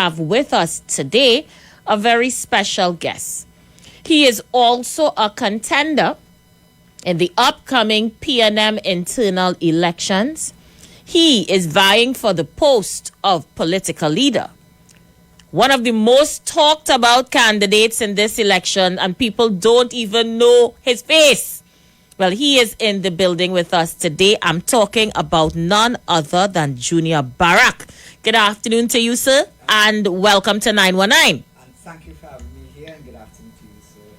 have with us today a very special guest. He is also a contender in the upcoming PNM internal elections. He is vying for the post of political leader. One of the most talked about candidates in this election, and people don't even know his face. Well, he is in the building with us today. I'm talking about none other than Junior Barrack. Good afternoon to you, sir, and welcome to 919. And thank you for having me here, and good afternoon to you, sir,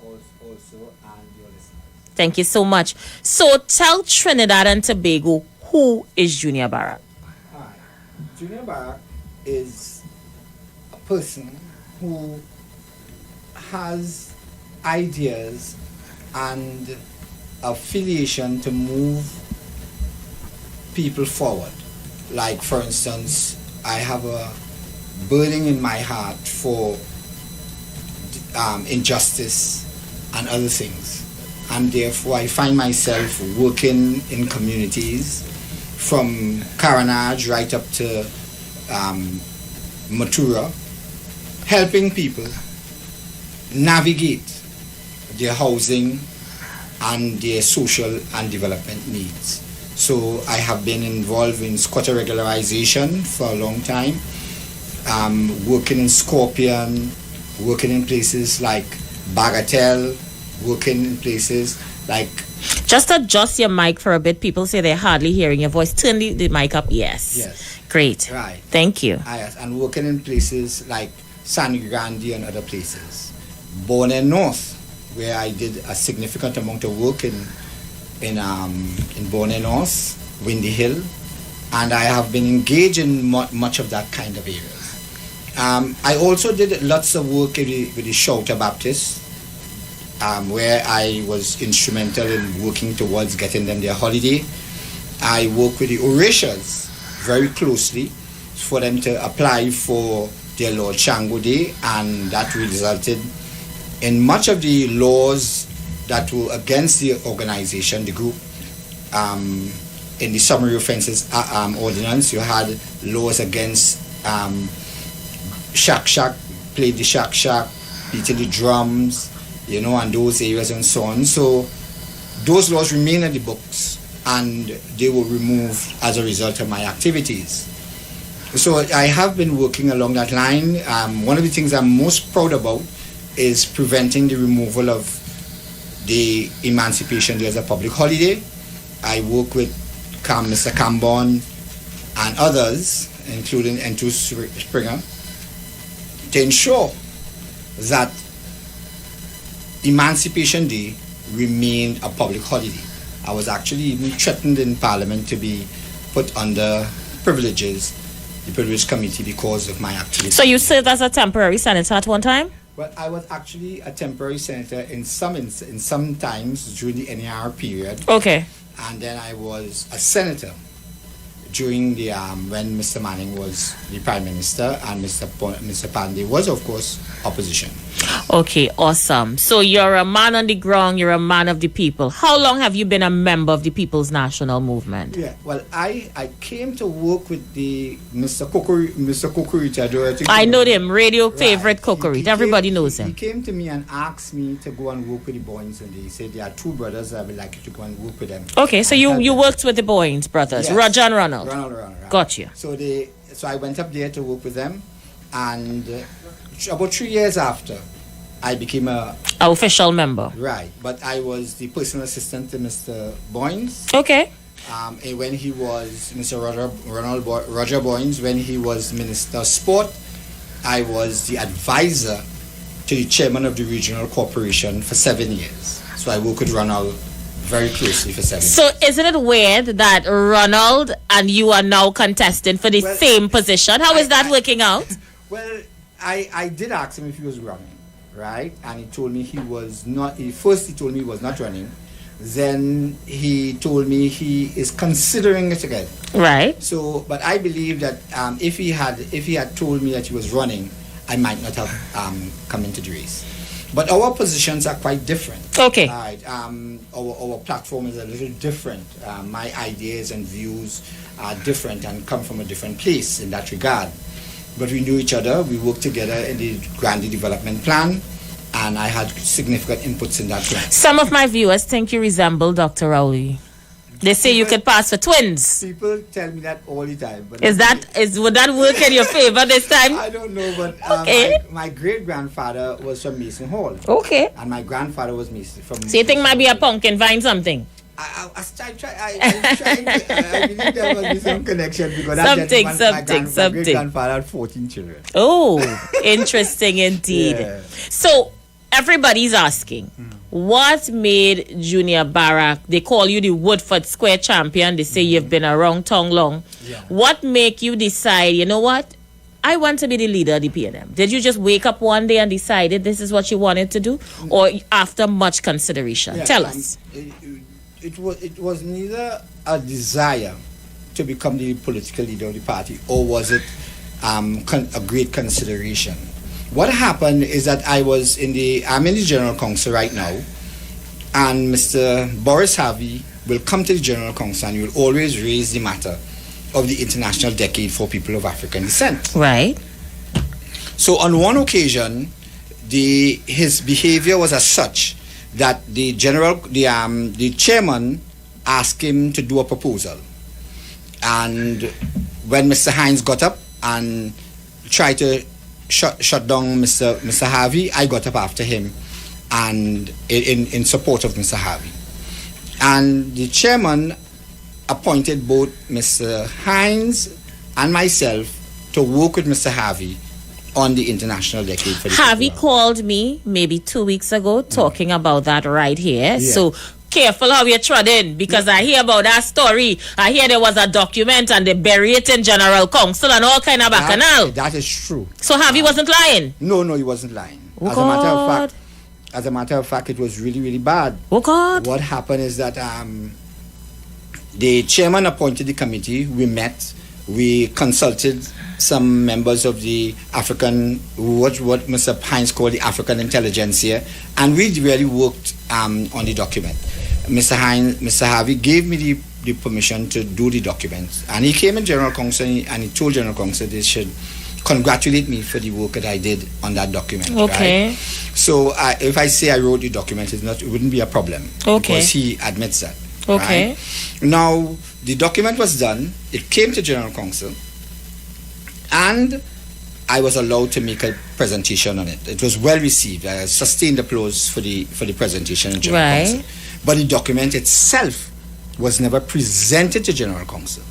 and also and your listeners. Thank you so much. So tell Trinidad and Tobago, who is Junior Barrack? Hi. Junior Barrack is a person who has ideas and affiliation to move people forward. Like, for instance, I have a burning in my heart for injustice and other things, and therefore I find myself working in communities from Caranage right up to Matura, helping people navigate their housing and their social and development needs. So I have been involved in squatter regularization for a long time, working in Scorpion, working in places like Bagatelle, working in places like... Just adjust your mic for a bit. People say they're hardly hearing your voice. Turn the mic up. Yes. Great. Right. Thank you. And working in places like San Grande and other places. Born in North, where I did a significant amount of work in Borne North, Windy Hill, and I have been engaged in much of that kind of areas. I also did lots of work with the Shouter Baptists, where I was instrumental in working towards getting them their holiday. I work with the Orishas very closely for them to apply for their Lord Shango Day, and that resulted in much of the laws that were against the organization, the group. In the summary offences ordinance, you had laws against shack, played the shack, beating the drums, and those areas and so on. So those laws remain in the books, and they were removed as a result of my activities. So I have been working along that line. One of the things I'm most proud about is preventing the removal of the Emancipation Day as a public holiday. I work with Mr. Cambon and others, including N2 Springer, to ensure that Emancipation Day remained a public holiday. I was actually even threatened in Parliament to be put under the Privileged Committee, because of my activity. So you served as a temporary senator at one time? Well, I was actually a temporary senator in some times during the NAR period. Okay. And then I was a senator during the when Mr. Manning was the Prime Minister and Mr. Pandey was, of course, opposition. Okay, awesome. So you're a man on the ground, you're a man of the people. How long have you been a member of the People's National Movement? Yeah, well, I came to work with the Mr. Kokorita. I know them, radio favorite Kokorita. Everybody knows him. He came to me and asked me to go and work with the Boynes, and he said there are two brothers I would like you to go and work with them. Okay, so you worked with the Boynes brothers, yes. Roger and Ronald. Right. Got you. So I went up there to work with them, and about 3 years after, I became an official member. Right, but I was the personal assistant to Mr. Boynes. Okay. And when he was Mr. Roger Boynes, when he was Minister of Sport, I was the advisor to the chairman of the regional corporation for 7 years. So I worked with Ronald very closely for 7 years. So isn't it weird that Ronald and you are now contesting for the same position? How is that working out? Well, I did ask him if he was running, right? And he told me he was not. First he told me he was not running. Then he told me he is considering it again. Right. So, but I believe that if he had told me that he was running, I might not have come into the race. But our positions are quite different. Okay. Right. Our platform is a little different. My ideas and views are different and come from a different place in that regard. but we knew each other. We worked together in the Grandi Development Plan, and I had significant inputs in that plan. Some of my viewers think you resemble Dr. Rowley. They say you could pass for twins. People tell me that all the time. But would that work in your favor this time? I don't know, but okay. my great-grandfather was from Mason Hall. Okay. And my grandfather was Mason from... So you think might be a pumpkin vine something? I believe there must be some connection because my great-grandfather had 14 children. Oh, interesting indeed. Yeah. So everybody's asking, what made Junior Barrack, they call you the Woodford Square champion, they say you've been around town long. Yeah. What make you decide, you know what, I want to be the leader of the PNM? Did you just wake up one day and decided this is what you wanted to do? Or after much consideration? Yeah, Tell us. It was neither a desire to become the political leader of the party, or was it a great consideration. What happened is that I'm in the General Council right now, and Mr. Boris Harvey will come to the General Council and he will always raise the matter of the International Decade for People of African Descent. Right. So on one occasion, his behavior was as such that the chairman asked him to do a proposal. And when Mr. Hines got up and tried to shut down Mr. Harvey, I got up after him and in support of Mr. Harvey. And the chairman appointed both Mr. Hines and myself to work with Mr. Harvey on the International Decade for the Harvey called me maybe 2 weeks ago talking about that right here. Yeah. So careful how you trod in, because I hear about that story. I hear there was a document and they buried it in General Council and all kind of bacchanal. That is true. So Harvey wasn't lying? No, he wasn't lying. Oh, As a matter of fact, it was really, really bad. Oh God. What happened is that the chairman appointed the committee. We met. We consulted some members of the African, what Mr. Hines called the African intelligentsia, and we really worked on the document. Mr. Harvey gave me the permission to do the document, and he came in General Council and he told General Council they should congratulate me for the work that I did on that document. Okay. Right? So if I say I wrote the document, it wouldn't be a problem. Okay. Because he admits that. Okay. Right? Now, the document was done. It came to General Council, and I was allowed to make a presentation on it. It was well received. I sustained applause for the presentation in General Council. But the document itself was never presented to General Council.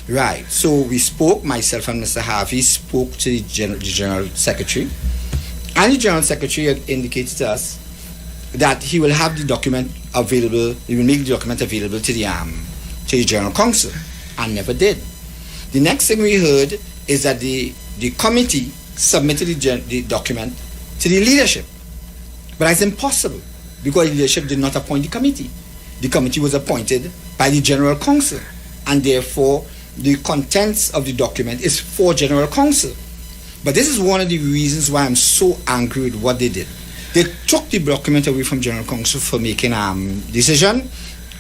Right. So we spoke, myself and Mr. Harvey spoke to the General Secretary, and the General Secretary had indicated to us that he will have the document available, he will make the document available to the General Council, and never did. The next thing we heard is that the committee submitted the document to the leadership. But that's impossible, because the leadership did not appoint the committee. The committee was appointed by the General Council, and therefore the contents of the document is for General Council. But this is one of the reasons why I'm so angry with what they did. They took the document away from General Council for making decision,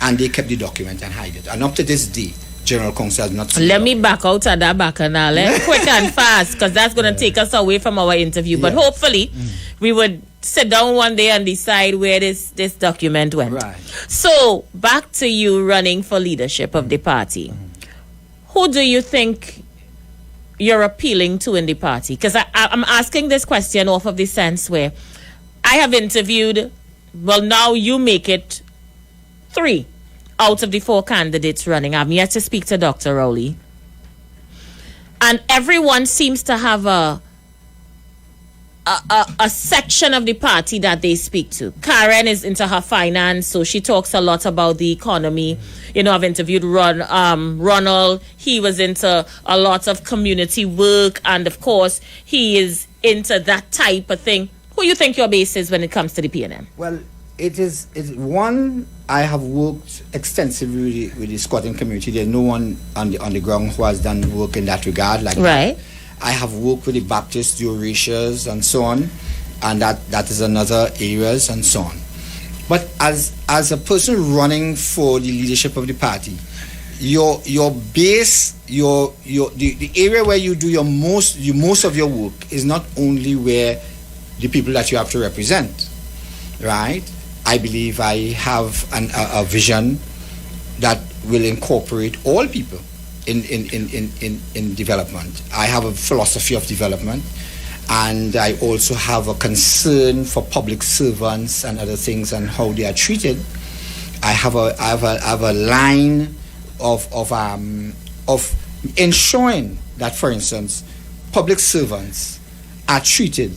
and they kept the document and hide it. And up to this day, General Council has not seen Let me back out of that bacchanal, quick and fast, because that's going to take us away from our interview. But hopefully, we would sit down one day and decide where this document went. Right. So, back to you running for leadership of the party. Who do you think you're appealing to in the party? Because I'm asking this question off of the sense where I have interviewed, well, now you make it 3 out of the 4 candidates running. I'm yet to speak to Dr. Rowley. And everyone seems to have a section of the party that they speak to. Karen is into her finance, so she talks a lot about the economy. You know, I've interviewed Ronald. He was into a lot of community work, and of course, he is into that type of thing. Who you think your base is when it comes to the PNM? Well, it's one. I have worked extensively with the squatting community. There's no one on the ground who has done work in that regard. Right. That. I have worked with the Baptists, the Oratias, and so on, and that is another areas and so on. But as a person running for the leadership of the party, your base, the area where you do most of your work is not only where the people that you have to represent, right? I believe I have a vision that will incorporate all people in development. I have a philosophy of development, and I also have a concern for public servants and other things and how they are treated. I have a line of ensuring that, for instance, public servants are treated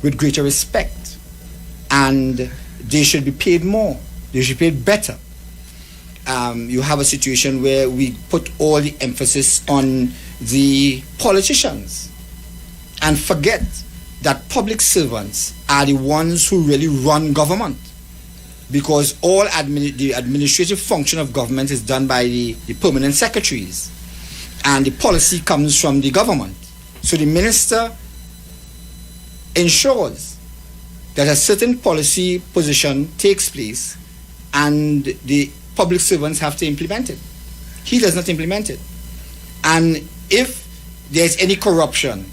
with greater respect, and they should be paid more. They should be paid better. You have a situation where we put all the emphasis on the politicians and forget that public servants are the ones who really run government, because all the administrative function of government is done by the permanent secretaries, and the policy comes from the government. So the minister ensures that a certain policy position takes place and the public servants have to implement it. He does not implement it. And if there's any corruption,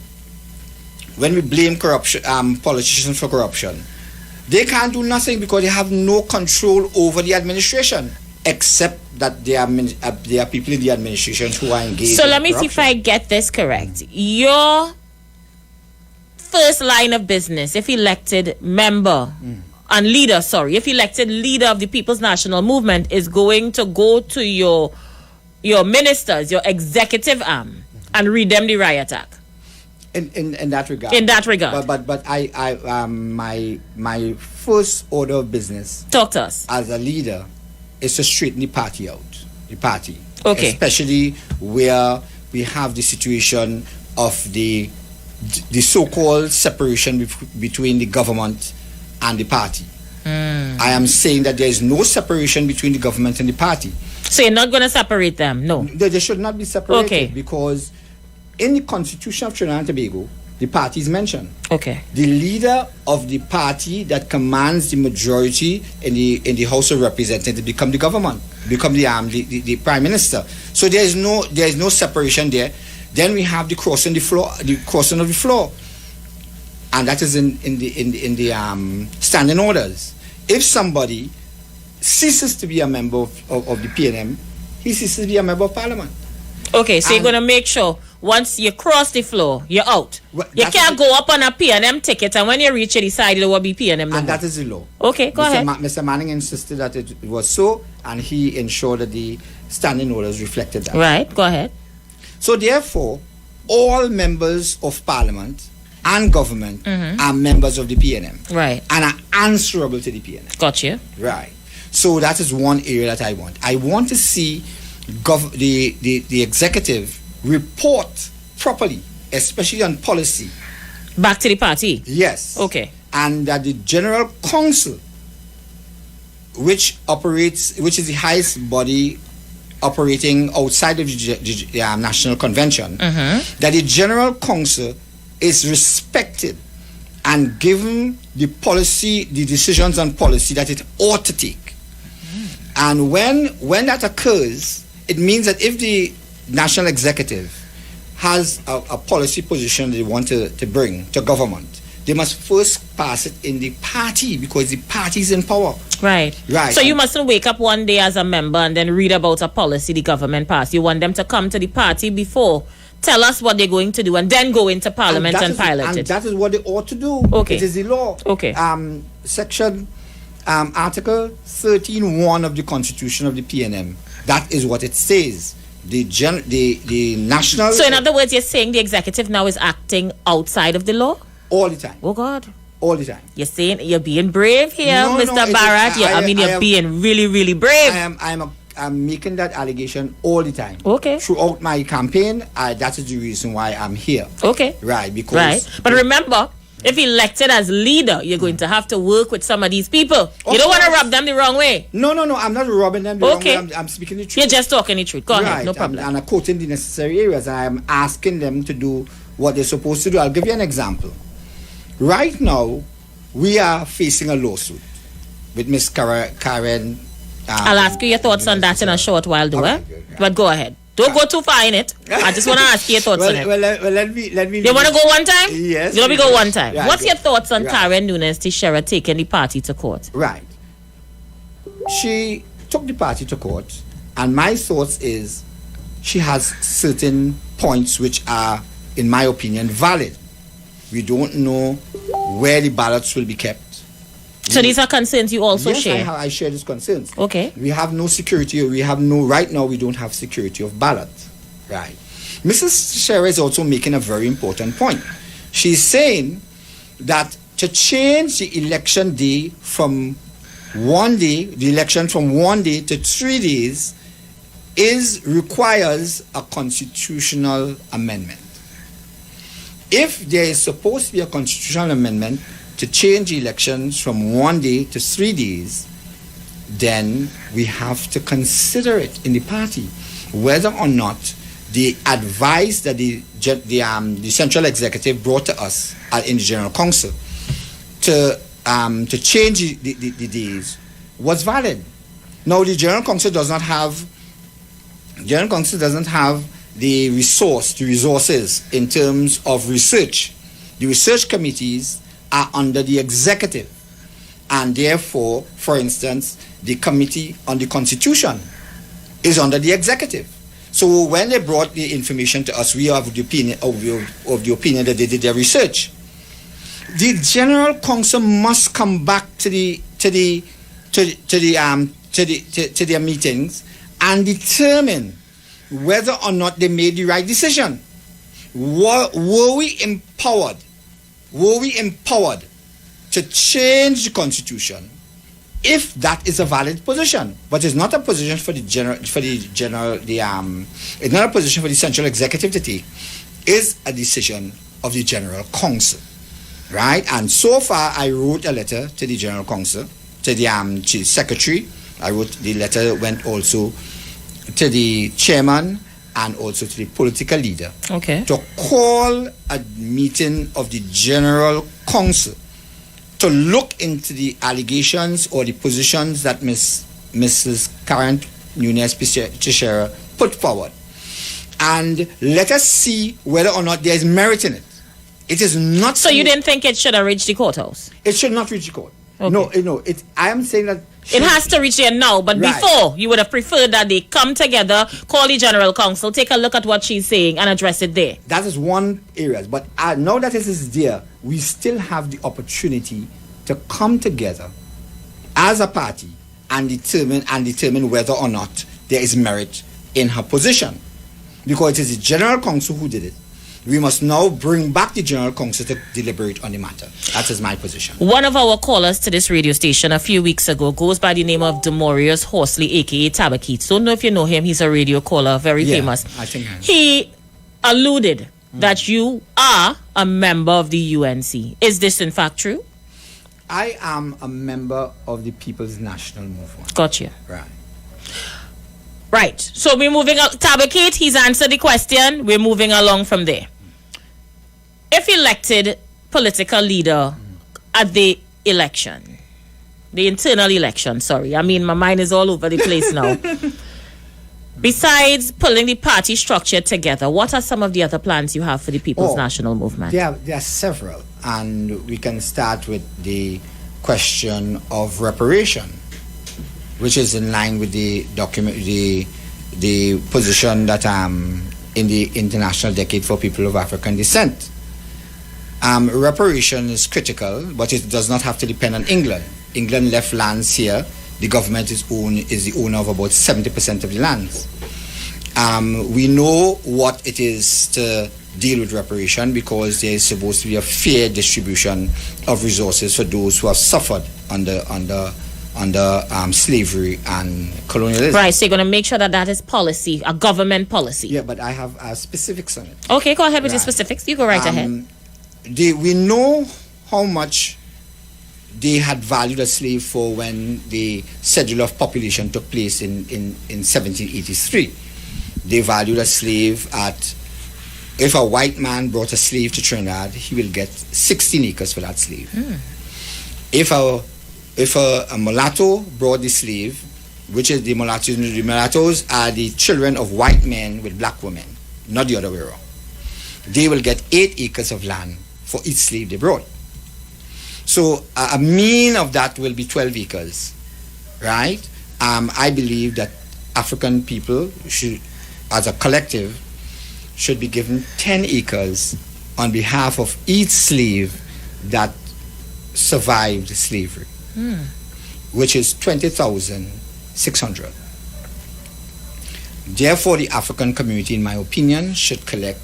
when we blame politicians for corruption, they can't do nothing because they have no control over the administration, except that there are people in the administration who are engaged. So let me see if I get this correct. Your first line of business, if elected member and leader, if elected leader of the People's National Movement, is going to go to your ministers, your executive arm, and read them the riot act. In that regard. In that regard. But my first order of business, talk to us, as a leader, is to straighten the party out. The party. Okay. Especially where we have the situation of the so-called separation between the government and the party. I am saying that there is no separation between the government and the party. So you're not going to separate them? No. They should not be separated. Okay. Because in the Constitution of Trinidad and Tobago, the party is mentioned. Okay. The leader of the party that commands the majority in the House of Representatives become the government, become the prime minister. So there is no separation there. Then we have the crossing of the floor, and that is in the standing orders. If somebody ceases to be a member of the PNM, he ceases to be a member of Parliament. Okay, so you're going to make sure once you cross the floor, you're out. Well, you can't go up on a PNM ticket, and when you reach it, decide it will be PNM. And that is the law. Okay, go ahead. Mr. Manning insisted that it was so, and he ensured that the standing orders reflected that. Right, go ahead. So therefore, all members of Parliament and government are members of the PNM. Right. And are answerable to the PNM. Got you. Right. So that is one area that I want. I want to see the executive report properly, especially on policy. Back to the party? Yes. Okay. And that the General Council, which is the highest body operating outside of the National Convention, that the General Council is respected and given the decisions on policy that it ought to take. And when that occurs, it means that if the National Executive has a policy position they want to bring to government, they must first pass it in the party, because the party is in power. Right. Right. So you mustn't wake up one day as a member and then read about a policy the government passed. You want them to come to the party before, tell us what they're going to do, and then go into Parliament and pilot it. And that is what they ought to do. Okay. It is the law. Okay. Section Article 13(1) of the Constitution of the PNM. That is what it says. The national. So in other words, you're saying the executive now is acting outside of the law? All the time. Oh God. All the time. You're saying you're being brave here, No, Mr. no, Barrack. You're being really, really brave. I'm making that allegation all the time. Okay. Throughout my campaign, that is the reason why I'm here. Okay. Right, because... Right. But remember, if elected as leader, you're going to have to work with some of these people. You don't want to rub them the wrong way. No, I'm not rubbing them the wrong way. I'm speaking the truth. You're just talking the truth. Go ahead, no problem. And I'm quoting the necessary areas. I'm asking them to do what they're supposed to do. I'll give you an example. Right now, we are facing a lawsuit with Miss Karen I'll ask you your thoughts on that in a short while, though. Okay, Eh? good, yeah. But go ahead. Don't go too far in it. I just want to ask you your thoughts on it. Let me. You want to go one time? Yes. Let me go one time. Right, What's your thoughts on right. Karen Nunes Teixeira taking the party to court? Right. She took the party to court, and my thoughts is she has certain points which are, in my opinion, valid. We don't know where the ballots will be kept. So these are concerns you also Yes, share? I share these concerns. Okay. We have no security. Right now, we don't have security of ballots. Right. Mrs. Teixeira is also making a very important point. She's saying that to change the election day from 1 day, the election from 1 day to 3 days, requires a constitutional amendment. If there is supposed to be a constitutional amendment to change elections from 1 day to 3 days, then we have to consider it in the party whether or not the advice that the central executive brought to us in the General Council to change the days was valid. Now the General Council doesn't have the resources in terms of research. The research committees are under the executive, and therefore, for instance, the committee on the Constitution is under the executive. So when they brought the information to us, we have the opinion that they did their research. The General Council must come back to their meetings and determine whether or not they made the right decision. Were we empowered to change the Constitution if that is a valid position? But it's not a position for it's not a position for the central executive to take. It's a decision of the General Council, right? And so far, I wrote a letter to the General Council, to the secretary. The letter went also to the chairman and also to the political leader, Okay. to call a meeting of the General Council to look into the allegations or the positions that Mrs. Karen Nunes Teixeira put forward, and let us see whether or not there is merit in it. It is not. So you didn't think it should have reached the courthouse? It should not reach the court. Okay. No. I am saying that It has to reach there now, but Right. before, you would have preferred that they come together, call the General Council, take a look at what she's saying, and address it there. that is one area. But now that it is there, we still have the opportunity to come together as a party and determine whether or not there is merit in her position, because it is the General Council who did it. We must now bring back the General Council to deliberate on the matter. That is my position. One of our callers to this radio station a few weeks ago goes by the name of Demorius Horsley, a.k.a. Tabakeet. Don't know if you know him. He's a radio caller, very famous. I think He alluded that you are a member of the UNC. Is this in fact true? I am a member of the People's National Movement. Gotcha. Right. Right. So we're moving on. Tabakeet, he's answered the question. We're moving along from there. If elected political leader at the election, the internal election, sorry. I mean, my mind is all over the place now. Besides pulling the party structure together, what are some of the other plans you have for the People's National Movement? There are several, and we can start with the question of reparation, which is in line with the document, the position that in the International Decade for People of African Descent. Reparation is critical, but it does not have to depend on England. England left lands here. The government is the owner of about 70% of the lands. We know what it is to deal with reparation, because there is supposed to be a fair distribution of resources for those who have suffered under slavery and colonialism. Right, so you're going to make sure that is policy, a government policy. Yeah, but I have specifics on it. Okay, go ahead with the specifics. You go right ahead. We know how much they had valued a slave for when the schedule of population took place in 1783. They valued a slave at, if a white man brought a slave to Trinidad, he will get 16 acres for that slave. If a mulatto brought the slave, which is the mulattoes. The mulattoes are the children of white men with black women, not the other way around. They will get 8 acres of land for each slave they brought. So a mean of that will be 12 acres, right? I believe that African people should, as a collective, should be given 10 acres on behalf of each slave that survived slavery, which is 20,600. Therefore, the African community, in my opinion, should collect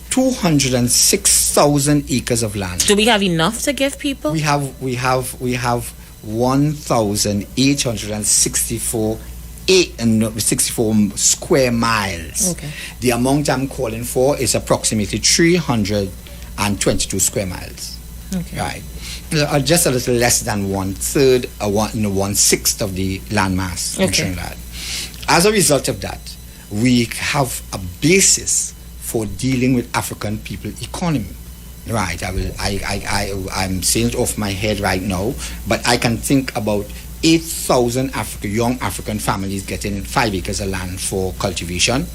206,000 acres of land. Do we have enough to give people? We have 1,864 square miles. Okay. The amount I'm calling for is approximately 322 square miles. Okay. Right. Just a little less than 1/3 or 1/6 of the landmass in Trinidad. As a result of that, we have a basis for dealing with African people economy. Right. I'm saying it off my head right now, but I can think about 8,000 young African families getting 5 acres of land for cultivation.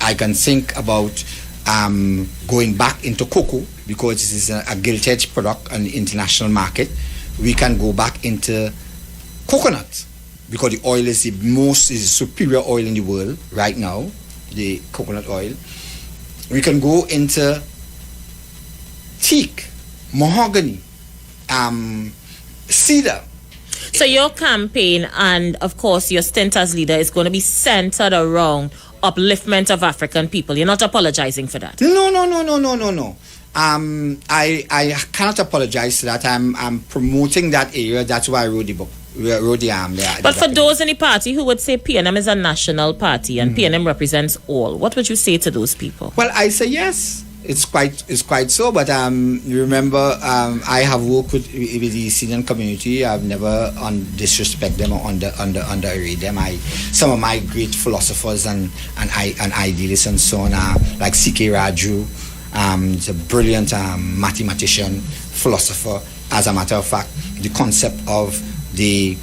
I can think about going back into cocoa, because this is a gilt-edged product on the international market. We can go back into coconut, because the oil is the superior oil in the world right now, the coconut oil. We can go into teak, mahogany, cedar. So your campaign and, of course, your stint as leader is going to be centered around upliftment of African people. You're not apologizing for that? No. I cannot apologize for that. I'm promoting that area. That's why I wrote the book. But for those in the party who would say PNM is a national party and PNM represents all, what would you say to those people? Well, I say yes. It's quite so, but remember, I have worked with the Syrian community. I've never disrespect them or underrate them. Some of my great philosophers and idealists and so on are like C.K. Raju. He's a brilliant mathematician, philosopher. As a matter of fact, the concept of the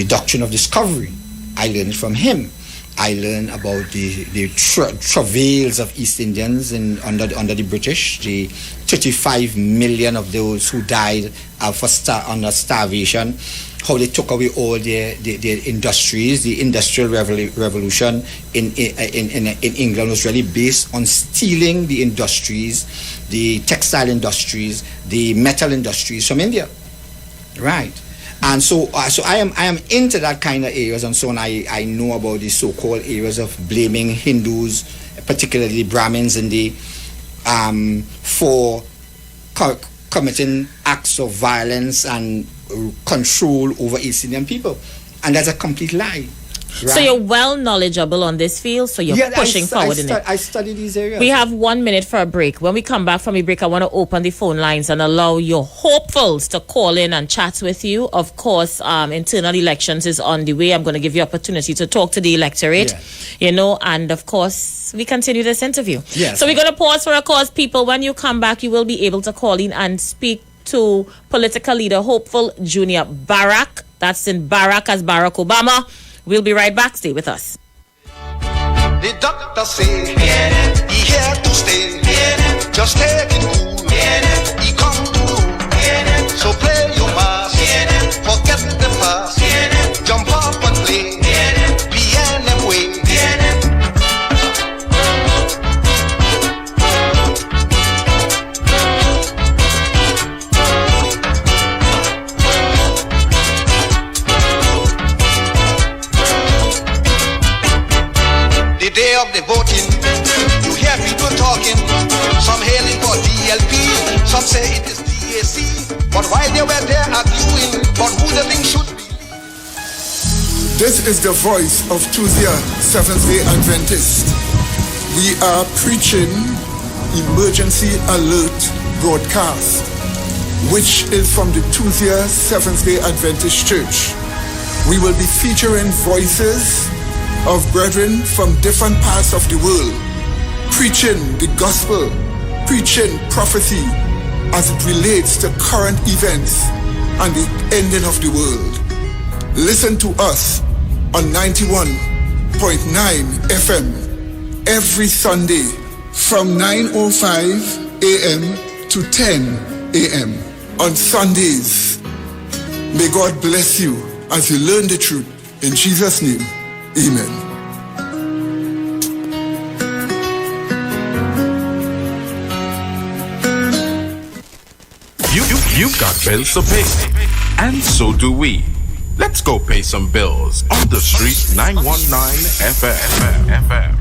doctrine of discovery, I learned it from him. I learned about the travails of East Indians under the British, the 35 million of those who died under starvation, how they took away all their industries. The Industrial Revolution in England was really based on stealing the industries, the textile industries, the metal industries from India. Right. And so I am into that kind of areas, and so on. I know about the so-called areas of blaming Hindus, particularly Brahmins, for committing acts of violence and control over East Indian people, and that's a complete lie. Right? So you're well knowledgeable on this field, so you're pushing forward in it. I study these areas. We have 1 minute for a break. When we come back from a break, I want to open the phone lines and allow your hopefuls to call in and chat with you. Of course, internal elections is on the way. I'm going to give you opportunity to talk to the electorate, and of course, we continue this interview. Yes. So we're going to pause for a cause, people. When you come back, you will be able to call in and speak to political leader, hopeful Junior Barrack. That's in Barrack as Barack Obama. We'll be right back. Stay with us. The doctor say he here to stay. Just take it cool. He come to rule. So play your mass. Forget the past. Jump up and play. PNM way. Day of the voting, you hear people talking, some hailing for DLP, some say it is DAC, but while they were there arguing for who the thing should be. This is the voice of Tuesday, Seventh-day Adventist. We are preaching emergency alert broadcast, which is from the Tuesday, Seventh-day Adventist Church. We will be featuring voices of brethren from different parts of the world, preaching the gospel, preaching prophecy as it relates to current events and the ending of the world. Listen to us on 91.9 FM every Sunday from 9:05 a.m. to 10 a.m. on Sundays. May God bless you as you learn the truth. In Jesus' name, amen. You've got bills to pay, and so do we. Let's go pay some bills on the street 919 FM.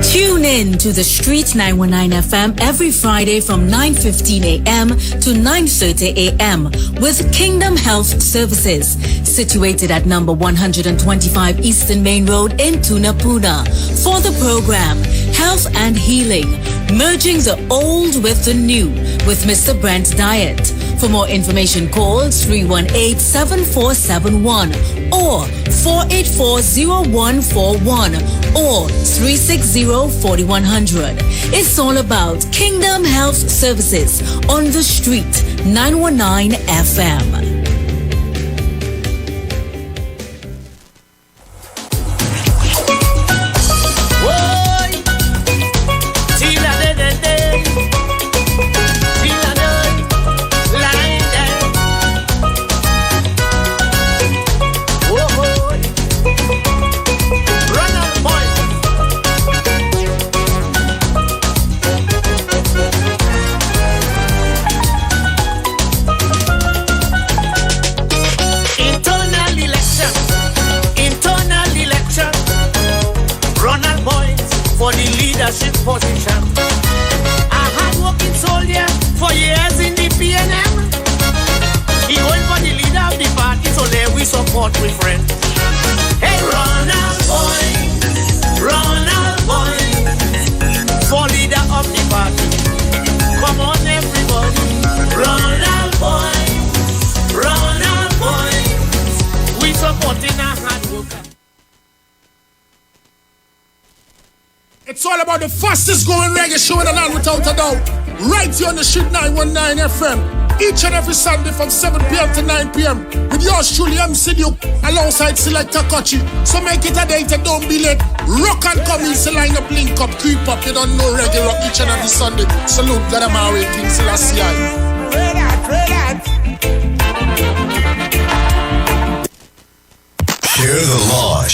Tune in to the Street 919 FM every Friday from 9:15 a.m. to 9:30 a.m. with Kingdom Health Services, situated at number 125 Eastern Main Road in Tunapuna. For the program, Health and Healing, merging the old with the new with Mr. Brent Diet. For more information, call 318-7471 or 484-0141 or 360-4100. It's all about Kingdom Health Services on the Street 919 FM. Position. A hard-working soldier for years in the PNM. He went for the leader of the party, so there we support with friends. Hey, Ronald boy, for leader of the party. Come on, everybody. Ronald boy, we supporting a hard worker. It's all about the fastest growing reggae show in the land without a doubt. Right here on the Street 919 FM. Each and every Sunday from 7 p.m. to 9 p.m. With yours truly, MC Duke, alongside Selector Kochi. So make it a date and don't be late. Rock and come in, so line up, link up, creep up. You don't know reggae rock each and every Sunday. Salute God Amari, King Selassie. Pray that. Share the live.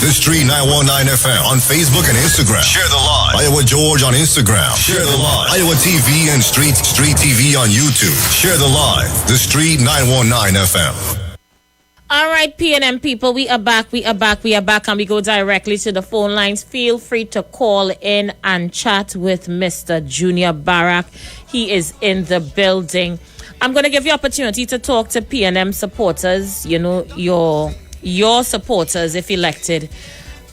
The Street 919 FM on Facebook and Instagram. Share the live. Iowa George on Instagram. Share the live. Iowa TV and Street TV on YouTube. Share the live. The Street 919 FM. All right, PNM people, we are back, and we go directly to the phone lines. Feel free to call in and chat with Mr. Junior Barrack. He is in the building. I'm going to give you opportunity to talk to PNM supporters, you know, your supporters, if elected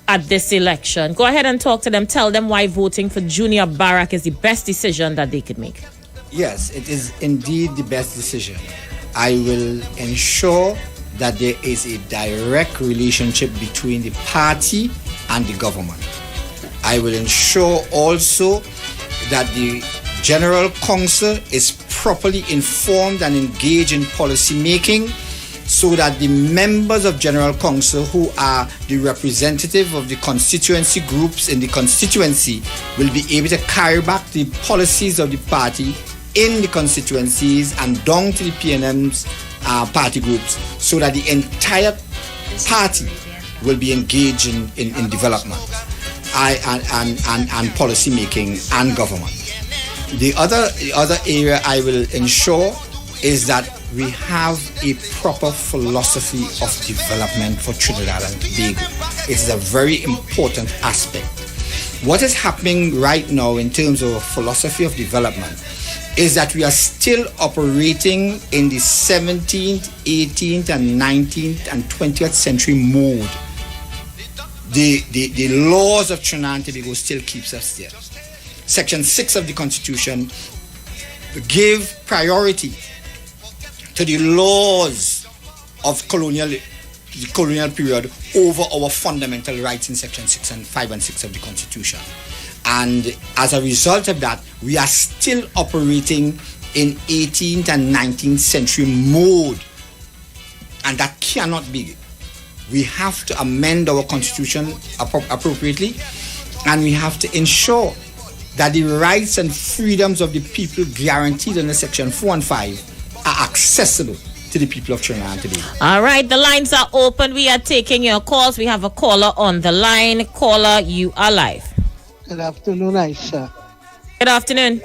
at this election. Go ahead and talk to them. Tell them why voting for Junior Barrack is the best decision that they could make. Yes, it is indeed the best decision. I will ensure that there is a direct relationship between the party and the government. I will ensure also that the General Council is properly informed and engaged in policy making, so that the members of General Council, who are the representative of the constituency groups in the constituency, will be able to carry back the policies of the party in the constituencies and down to the PNM's party groups, so that the entire party will be engaged in development and policy making and government. The other area I will ensure is that we have a proper philosophy of development for Trinidad and Tobago. It's a very important aspect. What is happening right now in terms of a philosophy of development is that we are still operating in the 17th, 18th, and 19th and 20th century mode. The laws of Trinidad and Tobago still keeps us there. Section 6 of the Constitution give priority to the laws of the colonial period over our fundamental rights in Section 6 and 5 and 6 of the Constitution. And as a result of that, we are still operating in 18th and 19th century mode. And that cannot be. We have to amend our constitution appropriately, and we have to ensure that the rights and freedoms of the people guaranteed under Section 4 and 5 are accessible to the people of Trinidad and Tobago. All right, the lines are open. We are taking your calls. We have a caller on the line. Caller, you are live. Good afternoon, Isha. Good afternoon.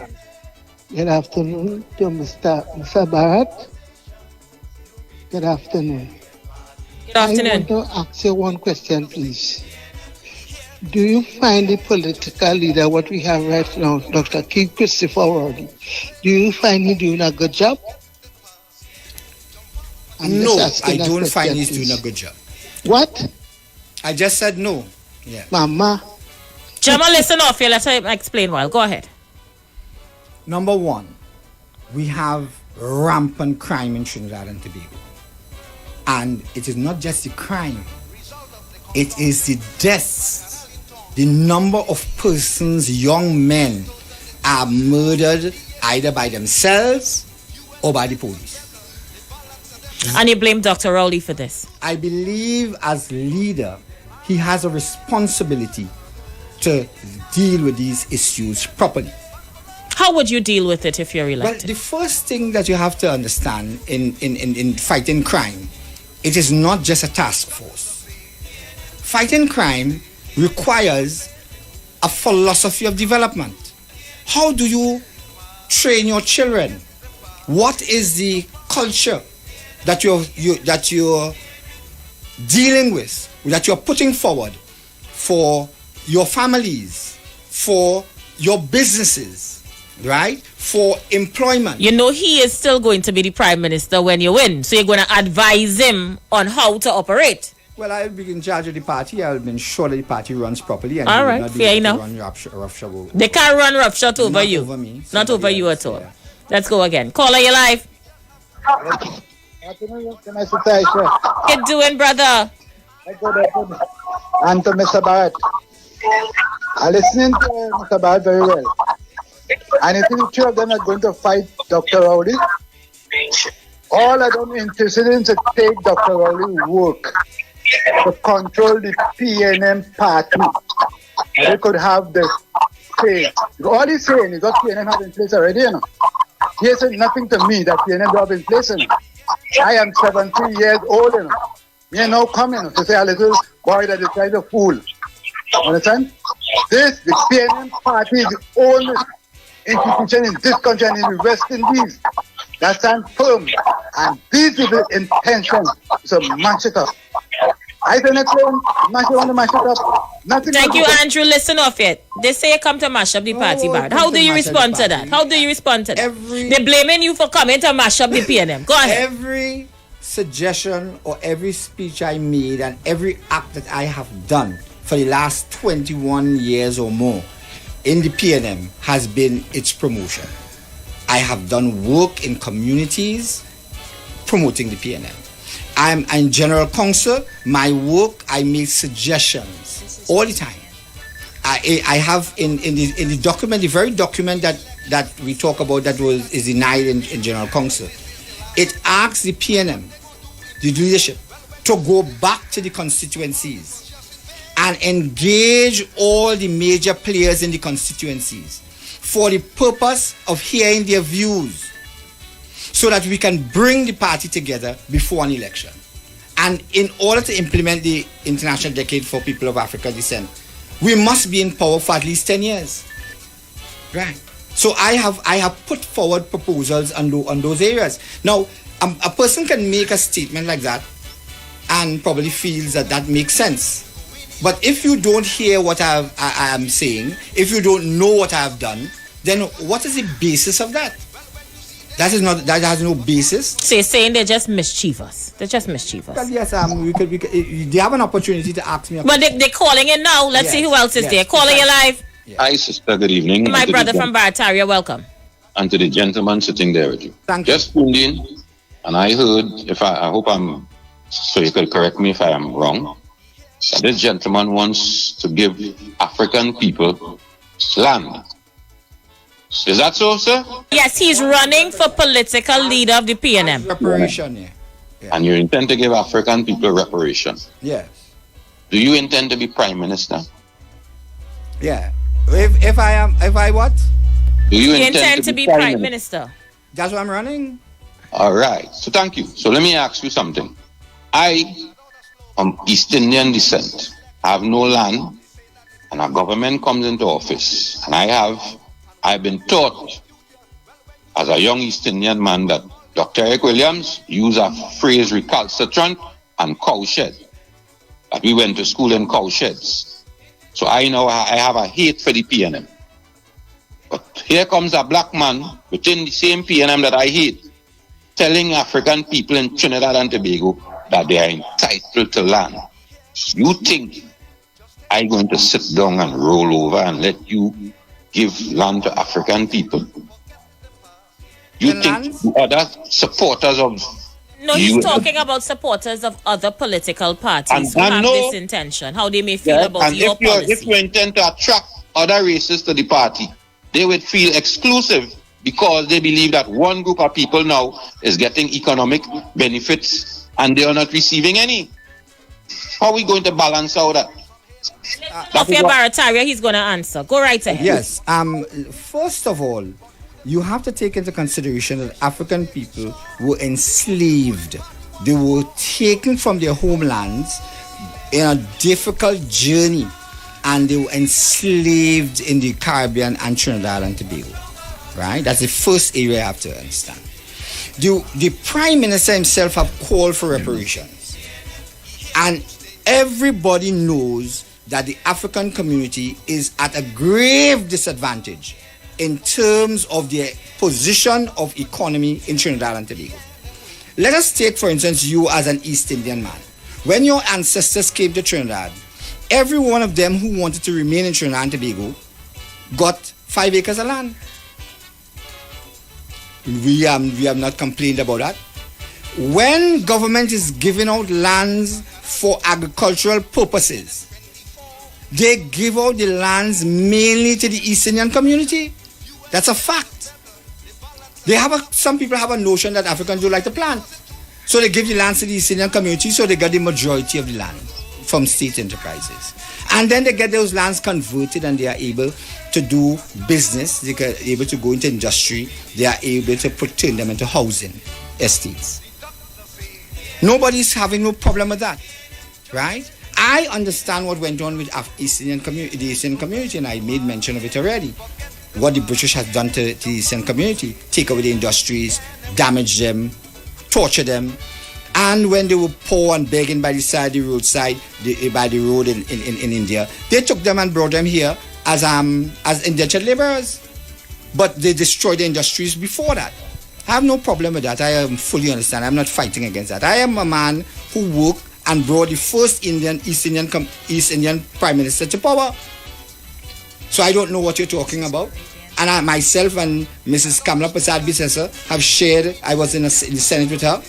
Good afternoon to Mr. Barrack. Good afternoon. Good afternoon. I want to ask you one question, please. Do you find the political leader, what we have right now, Dr. King Christopher Rowley, do you find he doing a good job? No, I don't find he's doing a good job. What? I just said no. Yeah. Mama. Gemma, listen off here. Let her explain well. Go ahead. Number one, we have rampant crime in Trinidad and Tobago. And it is not just the crime, it is the deaths. The number of persons, young men, are murdered either by themselves or by the police. And you blame Dr. Rowley for this? I believe as leader, he has a responsibility to deal with these issues properly. How would you deal with it if you're elected? Well, the first thing that you have to understand in fighting crime, it is not just a task force. Fighting crime requires a philosophy of development. How do you train your children? What is the culture that you're dealing with, that you're putting forward for your families, for your businesses, right? For employment. You know he is still going to be the Prime Minister when you win, so you're going to advise him on how to operate. Well, I'll be in charge of the party. I'll ensure that the party runs properly. And all right, fair enough. They can't run roughshod over you. Over me. Not over you at all. Yeah. Let's go again. Caller, you live. How you doing, brother? And to Mr. Barrett. I'm listening to Mr. Barrett very well. And if the two of them are going to fight Dr. Rowley, all of them interested in to take Dr. Rowley work to control the PNM party. And they could have the say. All he's saying is what PNM have in place already, you know. He has said nothing to me that PNM don't have in place, you know. I am 17 years old, you know. Me now coming to say a little boy that is trying to fool. Understand? The PNM party is the only institution in this country and in the West Indies that stand firm. And this is the intention to mash it up. I don't want to mash it up. Nothing. Thank you, Andrew. Listen off it. They say you come to mash up the party, Barrett. How do you respond to that? How do you respond to that? They're blaming you for coming to mash up the PNM. Go ahead. Every suggestion or every speech I made and every act that I have done for the last 21 years or more in the PNM has been its promotion. I have done work in communities promoting the PNM. I'm in general counsel. My work, I make suggestions all the time. I have in the document, the very document that we talk about that is denied in general counsel. It asks the PNM, the leadership, to go back to the constituencies and engage all the major players in the constituencies for the purpose of hearing their views, so that we can bring the party together before an election. And in order to implement the International Decade for People of African Descent, we must be in power for at least 10 years. Right. So I have put forward proposals on those areas. Now, a person can make a statement like that and probably feels that makes sense. But if you don't hear what I am saying, if you don't know what I have done, then what is the basis of that? That has no basis. So you're saying they're just mischievous. They're just mischievous. Well, yes, they have an opportunity to ask me. But they're calling in now. Let's see who else is there. Caller, you live. Hi, sister. Good evening. My brother from Barrack, welcome. And to the gentleman sitting there with you. Thank you. Just tuned in, and I heard, I hope I'm, so you could correct me if I am wrong, that this gentleman wants to give African people land. Is that so, sir? Yes, he's running for political leader of the PNM. Reparation, yeah. And you intend to give African people reparation. Yes. Do you intend to be prime minister? Yeah. If I what? Do you He intend to be prime minister? That's what I'm running. All right. So thank you. So let me ask you something. I am East Indian descent. I have no land, and our government comes into office, and I've been taught as a young East Indian man that Dr. Eric Williams used a phrase recalcitrant and cowshed. That we went to school in cowsheds. So I know I have a hate for the PNM. But here comes a black man within the same PNM that I hate, telling African people in Trinidad and Tobago that they are entitled to land. You think I'm going to sit down and roll over and let you give land to African people? You think the other supporters of... No, he's talking about supporters of other political parties who have this intention, how they may feel about your policy. If you intend to attract other races to the party, they would feel exclusive because they believe that one group of people now is getting economic benefits and they are not receiving any. How are we going to balance out that? Afia Barataria, he's going to answer. Go right ahead. Yes. First of all, you have to take into consideration that African people were enslaved. They were taken from their homelands in a difficult journey, and they were enslaved in the Caribbean and Trinidad and Tobago. Right? That's the first area you have to understand. The Prime Minister himself have called for reparations. And everybody knows that the African community is at a grave disadvantage in terms of their position of economy in Trinidad and Tobago. Let us take, for instance, you as an East Indian man. When your ancestors came to Trinidad, every one of them who wanted to remain in Trinidad and Tobago got 5 acres of land. We have not complained about that. When government is giving out lands for agricultural purposes, they give out the lands mainly to the East Indian community. That's a fact. Some people have a notion that Africans don't like to plant. So they give the lands to the East Indian community, so they get the majority of the land from state enterprises. And then they get those lands converted and they are able to do business. They are able to go into industry. They are able to turn them into housing estates. Nobody's having no problem with that, right? I understand what went on with the East Indian community, and I made mention of it already. What the British has done to the Eastern community, take away the industries, damage them, torture them. And when they were poor and begging by the side of the roadside, by the road in India, they took them and brought them here as indentured laborers. But they destroyed the industries before that. I have no problem with that. I fully understand. I'm not fighting against that. I am a man who worked and brought the first East Indian Prime Minister to power. So I don't know what you're talking about. And I myself and Mrs. Kamala Prasad Bisesa have shared. I was in the Senate with her.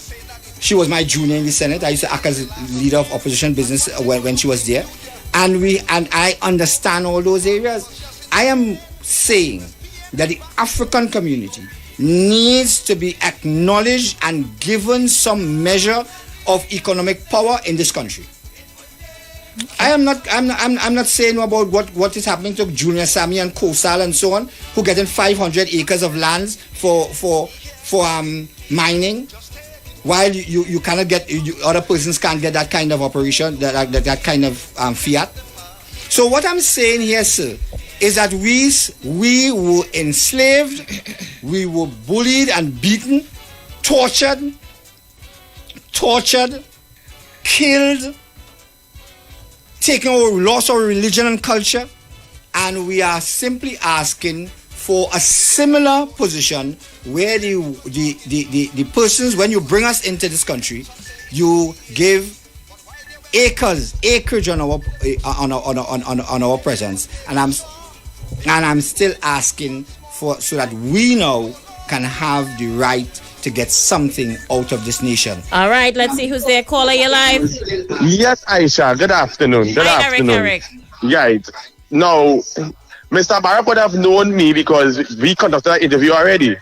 She was my junior in the Senate. I used to act as leader of opposition business when she was there. And I understand all those areas. I am saying that the African community needs to be acknowledged and given some measure of economic power in this country. I'm not saying about what is happening to Junior Sammy and Kosal and so on, who getting 500 acres of lands for mining, while you cannot get, other persons can't get that kind of operation, that kind of fiat. So what I'm saying here, sir, is that we were enslaved, we were bullied and beaten, tortured, killed, taking our loss of religion and culture, and we are simply asking for a similar position where the persons, when you bring us into this country, you give acreage on our presence, and I'm still asking for, so that we now can have the right to get something out of this nation. All right, let's see who's there. Caller, you live. Yes, Isha. Good afternoon. Hi, Eric. Right. Now, Mr. Barrack would have known me because we conducted an interview already.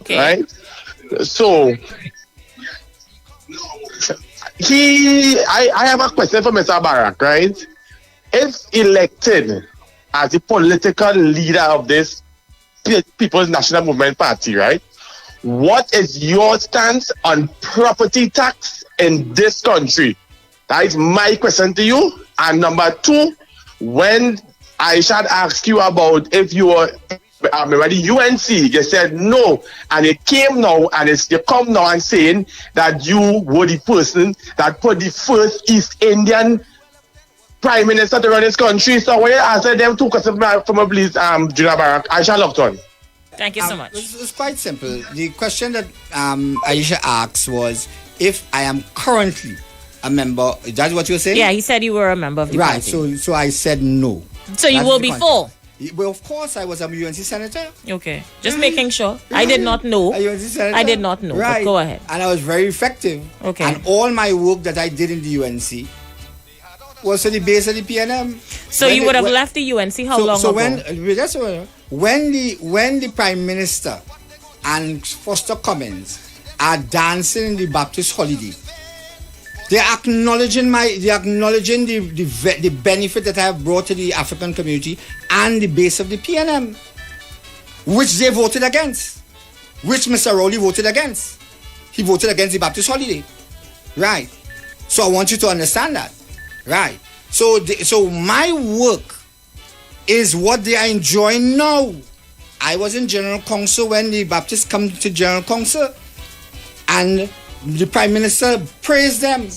Okay. Right? So, I have a question for Mr. Barrack, right? If elected as the political leader of this People's National Movement Party, right? What is your stance on property tax in this country? That is my question to you. And number two, when I should ask you about if you were the UNC, you said no, and it came now, and you come now and saying that you were the person that put the first East Indian Prime Minister to run this country. So when you answer them two questions from a please, Junior Barrack, Isha Lockton. Thank you so much. It's quite simple. The question that Aisha asked was if I am currently a member. Is that what you were saying? Yeah, he said you were a member of the party. Right, so I said no. So you will before? Well, of course, I was a UNC senator. Okay, just making sure. I did not know. A UNC senator. I did not know. Right. But go ahead. And I was very effective. Okay. And all my work that I did in the UNC was to the base of the PNM. So you would have left the UNC how long ago? When the Prime Minister and Foster Cummins are dancing in the Baptist holiday, they're acknowledging the benefit that I have brought to the African community and the base of the PNM, which they voted against, which Mr. Rowley voted against. He voted against the Baptist holiday, right? So I want you to understand that, right? So my work is what they are enjoying now. I was in General Council when the Baptists come to General Council, and the Prime Minister praised them.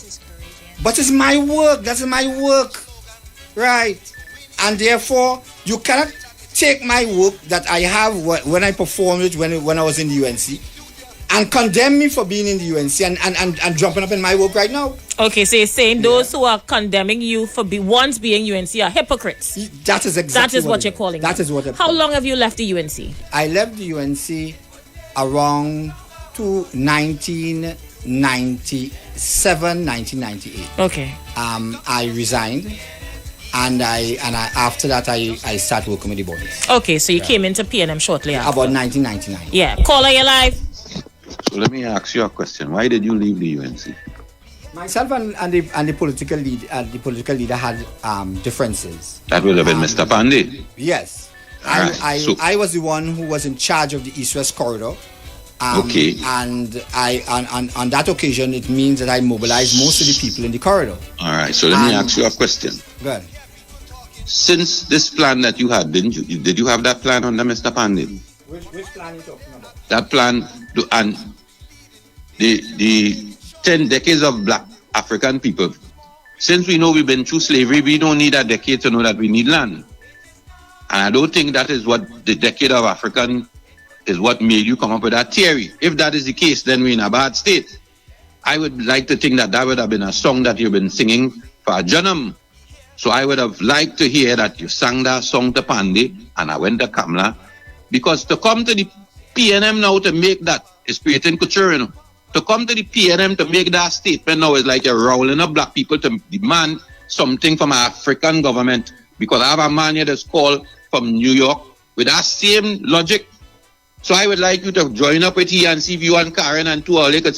But it's my work. That's my work. Right. And therefore, you cannot take my work that I have when I performed it when I was in the UNC and condemn me for being in the UNC and jumping up in my work right now. Okay, so you're saying those who are condemning you for once being UNC are hypocrites. That is exactly what you're calling that. Them. Is what. How long have you left the UNC? I left the UNC around 1997, 1998. Okay. I resigned, and after that I started working with the boys. Okay, so you came into PNM shortly after. About 1999. Yeah. Caller, you live. So let me ask you a question. Why did you leave the UNC? Myself and the political leader had differences. That would have been Mr. Pandey. Yes. I was the one who was in charge of the East-West corridor. Okay. And on that occasion, it means that I mobilized most of the people in the corridor. All right. So let me ask you a question. Good. Since this plan that you had, did you have that plan under Mr. Pandey? Which plan are you talking about? That plan and the 10 decades of black African people. Since we know we've been through slavery, we don't need a decade to know that we need land. And I don't think that is what the decade of African is what made you come up with that theory. If that is the case, then we're in a bad state. I would like to think that would have been a song that you've been singing for a Janam. So I would have liked to hear that you sang that song to Pandey and I went to Kamla. Because to come to the PNM now to make that is creating couture, you know. To come to the PNM to make that statement now is like you're rolling up black people to demand something from our African government. Because I have a man here that's called from New York with that same logic. So I would like you to join up with he and see if you and Karen and three or they could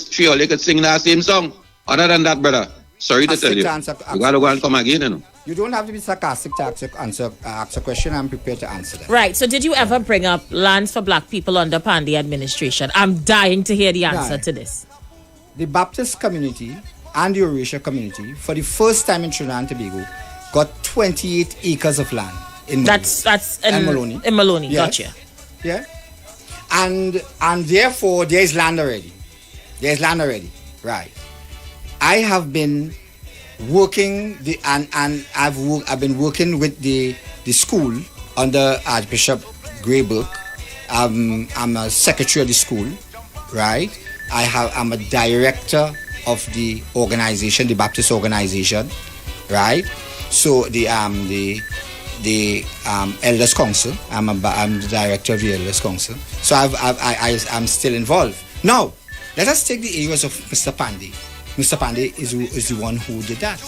sing that same song. Other than that, brother, sorry to tell you. You gotta go and come again, you know. You don't have to be sarcastic to ask a question. I'm prepared to answer that. Right. So did you ever bring up lands for black people under Pandey administration? I'm dying to hear the answer to this. The Baptist community and the Eurasia community, for the first time in Trinidad and Tobago, got 28 acres of land in Maloney. That's in Maloney. In Maloney, yes. Gotcha. Yeah. And therefore there is land already. Right. I have been working I've been working with the school under Archbishop Grayburg. I'm a secretary of the school, right? I'm a director of the organization, the Baptist organization, right? So the Elders Council. I'm the director of the Elders Council. So I'm still involved. Now, let us take the areas of Mr. Pandey. Mr. Pandey is the one who did that,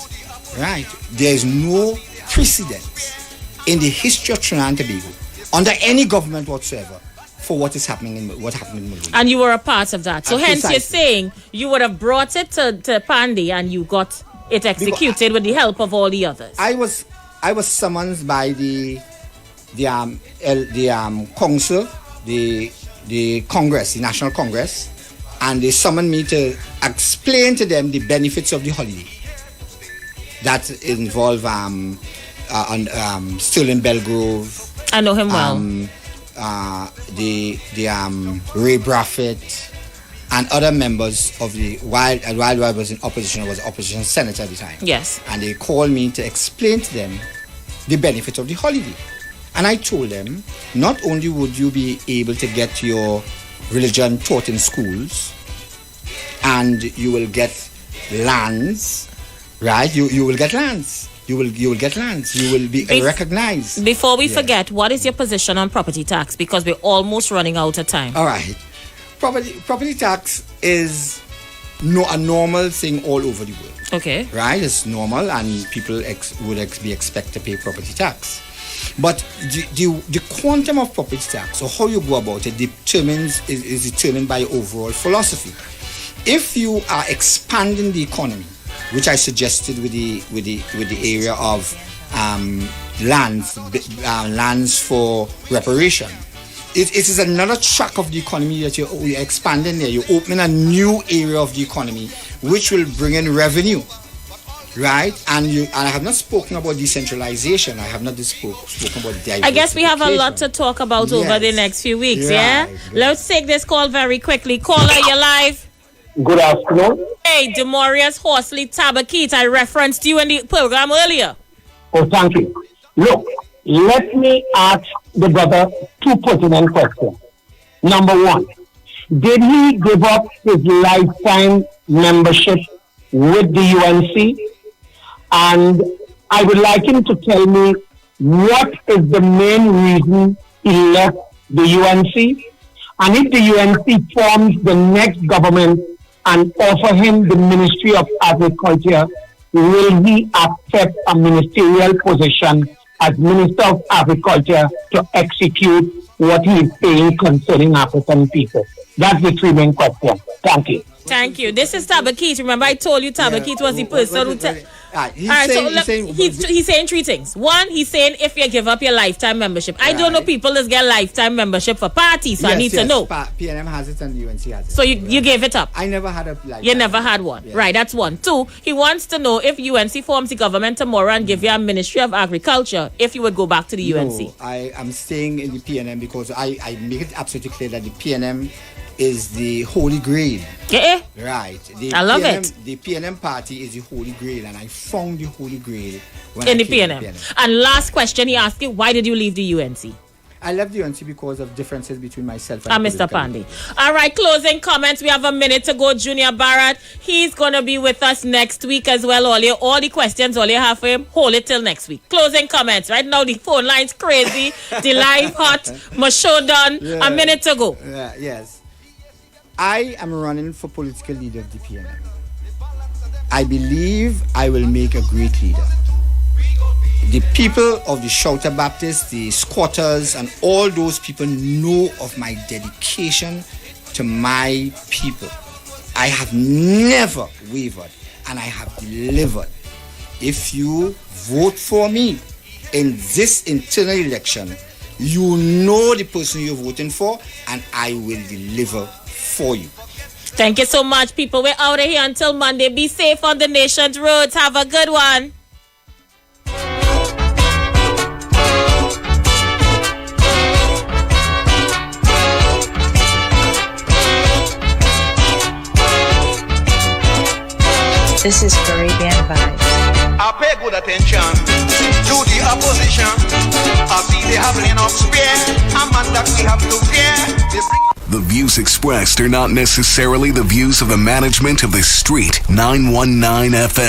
right? There is no precedent in the history of Trinidad and Tobago under any government whatsoever for what is happening in Maluni. And you were a part of that. So hence you're saying you would have brought it to Pandy and you got it executed with the help of all the others. I was summoned by the council, the Congress, the National Congress, and they summoned me to explain to them the benefits of the holiday that involve Sterling Belgrove. I know him well. The Ray Braffett and other members of while I was in opposition, I was opposition senator at the time. Yes. And they called me to explain to them the benefits of the holiday. And I told them, not only would you be able to get your religion taught in schools, and you will get lands, right? You will get lands. You will get lands. You will be recognized. Before we forget, what is your position on property tax? Because we're almost running out of time. All right. Property tax is a normal thing all over the world. Okay. Right? It's normal, and people would be expected to pay property tax. But the quantum of property tax, or how you go about it, is determined by your overall philosophy. If you are expanding the economy, which I suggested with the area of lands for reparation, it is another track of the economy that you're expanding there. You're opening a new area of the economy, which will bring in revenue. Right, and I have not spoken about decentralization. I have not spoken about diversification. I guess we have a lot to talk about over the next few weeks. Yeah. Let's take this call very quickly. Caller, you're live. Good afternoon. Hey, Demorius Horsley Tabakit. I referenced you in the program earlier. Oh, thank you. Look, let me ask the brother two pertinent questions. Number one, did he give up his lifetime membership with the UNC? And I would like him to tell me what is the main reason he left the UNC. And if the UNC forms the next government and offer him the Ministry of Agriculture, will he accept a ministerial position as Minister of Agriculture to execute what he is saying concerning African people? That's the three main questions. Thank you. Thank you. This is Tabakit. Remember, I told you Tabakit was the person who... He's saying three things. One, he's saying if you give up your lifetime membership. I don't know people that get lifetime membership for parties, so I need to know. PNM has it and UNC has it. So you gave it up? I never had a lifetime. You never had one. Yeah. Right, that's one. Two, he wants to know if UNC forms the government tomorrow and give you a Ministry of Agriculture, if you would go back to the UNC. No, I am staying in the PNM because I make it absolutely clear that the PNM is the holy grail. Yeah. Right. I love it. The PNM party is the holy grail, and I found the holy grail when in I the PNM. And last question, he asked you, why did you leave the UNC? I left the UNC because of differences between myself and Mr. Pandy. All right, closing comments. We have a minute to go. Junior Barrack, he's going to be with us next week as well. All the questions, all you have for him, hold it till next week. Closing comments. Right now, the phone line's crazy. The live hot. My show done. Yeah. A minute to go. Yes. I am running for political leader of the PNM. I believe I will make a great leader. The people of the Shouter Baptist, the squatters, and all those people know of my dedication to my people. I have never wavered, and I have delivered. If you vote for me in this internal election, you know the person you're voting for, and I will deliver for you. Thank you so much, people. We're out of here until Monday. Be safe on the nation's roads. Have a good one. This is Caribbean Vibes. I pay good attention to the opposition. I see they have enough spare. A man that we have to fear. The views expressed are not necessarily the views of the management of the Street 919 FM.